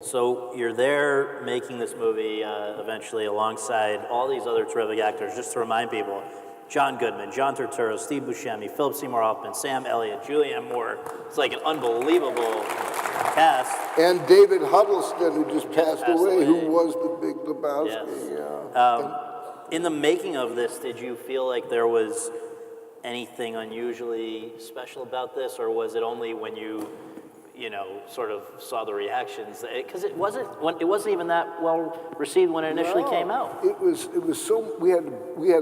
So you're there making this movie eventually alongside all these other terrific actors. Just to remind people, John Goodman, John Turturro, Steve Buscemi, Philip Seymour Hoffman, Sam Elliott, Julianne Moore. It's like an unbelievable cast. And David Huddleston, who just passed away, who was the big Lebowski. Yes. Yeah. In the making of this, did you feel like there was anything unusually special about this, or was it only when you sort of saw the reactions? Because it wasn't even that well received when it initially came out. It was so we had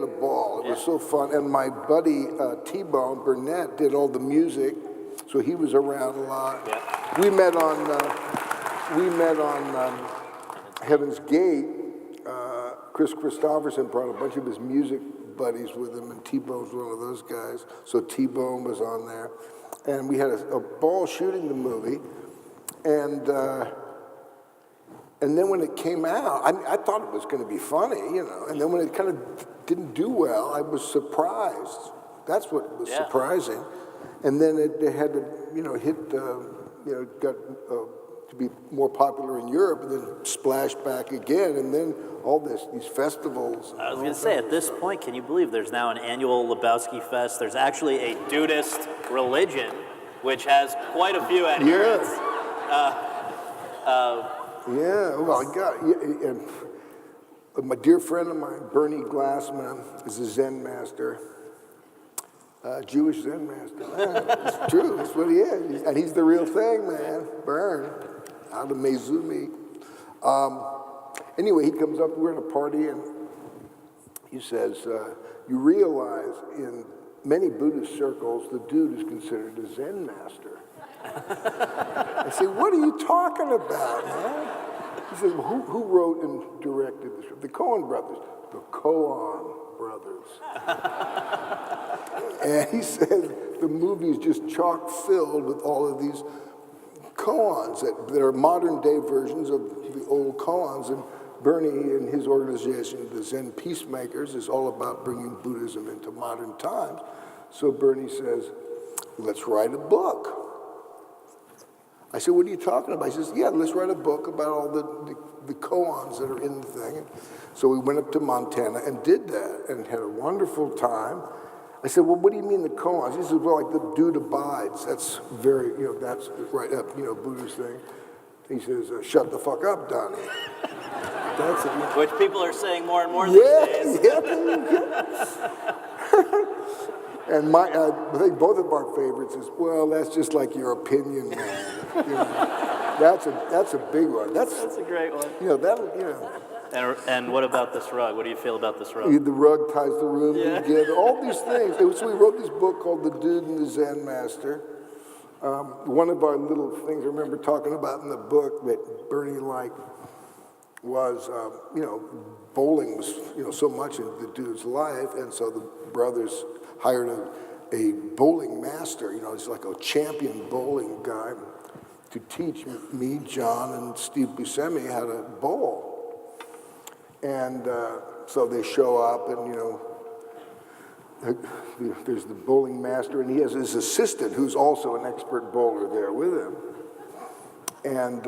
a ball. It was so fun, and my buddy T-Bone Burnett did all the music, so he was around a lot. Yeah. We met on Heaven's Gate. Chris Christopherson brought a bunch of his music buddies with him, and T-Bone's one of those guys. So T-Bone was on there. And we had a ball shooting the movie, and then when it came out, I thought it was going to be funny, and then when it kind of didn't do well, I was surprised. That's what was surprising. And then it had to, got to be more popular in Europe, and then splashed back again, and then all these festivals. I was going to say, at this point, can you believe there's now an annual Lebowski Fest? There's actually a Dudist religion, which has quite a few adherents. And my dear friend of mine, Bernie Glassman, is a Zen master, Jewish Zen master. It's true, that's what he is. And he's the real thing, man. Bern, out of Mezumi. Anyway, he comes up, we're at a party, and he says, you realize in many Buddhist circles, the dude is considered a Zen master. I say, what are you talking about, man? He says, well, who wrote and directed this? The Coen brothers. The Coen brothers. And he says the movie is just chock filled with all of these koans that are modern day versions of the old koans. And Bernie and his organization, the Zen Peacemakers, is all about bringing Buddhism into modern times. So Bernie says, let's write a book. I said, what are you talking about? He says, yeah, let's write a book about all the koans that are in the thing. So we went up to Montana and did that and had a wonderful time. I said, well, what do you mean the koans? He says, well, like the dude abides. That's very, that's right up, Buddhist thing. He says, shut the fuck up, Donnie. That's it. Which people are saying more and more these days. And I think both of our favorites is, well, that's just like your opinion, man. That's a big one. That's a great one. And what about this rug? What do you feel about this rug? The rug ties the room together. All these things. So we wrote this book called The Dude and the Zen Master. One of our little things I remember talking about in the book that Bernie liked was, bowling was, so much in the dude's life, and so the brothers hired a bowling master, he's like a champion bowling guy, to teach me, John, and Steve Buscemi how to bowl. And so they show up, and, there's the bowling master, and he has his assistant, who's also an expert bowler there with him. And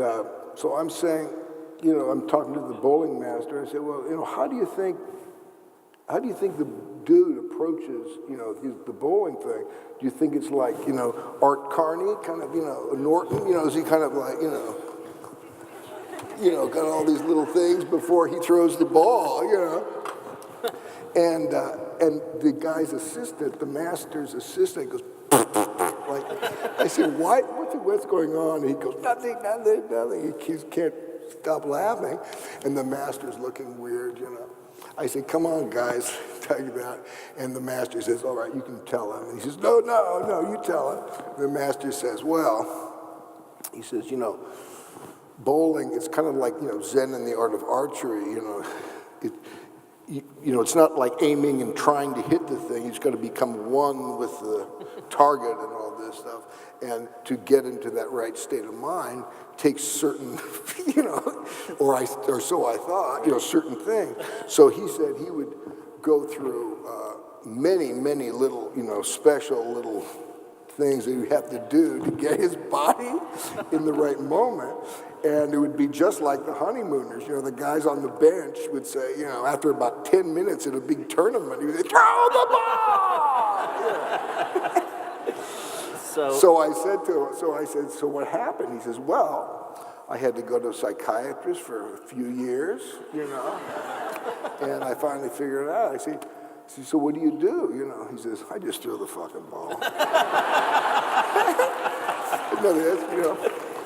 so I'm saying, I'm talking to the bowling master. I said, well, how do you think the dude approaches, the bowling thing? Do you think it's like, Art Carney, kind of, Norton, is he kind of like, got all these little things before he throws the ball, And the guy's assistant, the master's assistant, goes, like, I said, what's going on? And he goes, nothing. He can't stop laughing. And the master's looking weird, I said, come on, guys, tell you that. And the master says, all right, you can tell him. And he says, no, you tell him. The master says, he says, bowling, it's kind of like, Zen in the art of archery, it's not like aiming and trying to hit the thing. You've got to become one with the target and all this stuff. And to get into that right state of mind takes certain, or so I thought, certain things. So he said he would go through many, many little, special little things that you have to do to get his body in the right moment. And it would be just like the honeymooners. You know, the guys on the bench would say, you know, after about 10 minutes in a big tournament, he would say, throw the ball! Yeah. So I said to him, so what happened? He says, well, I had to go to a psychiatrist for a few years, you know, and I finally figured it out. I said, so what do? You know, he says, I just throw the fucking ball. No, that's, you know,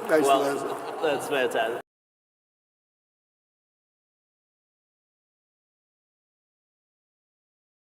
nice lesson. That's fantastic.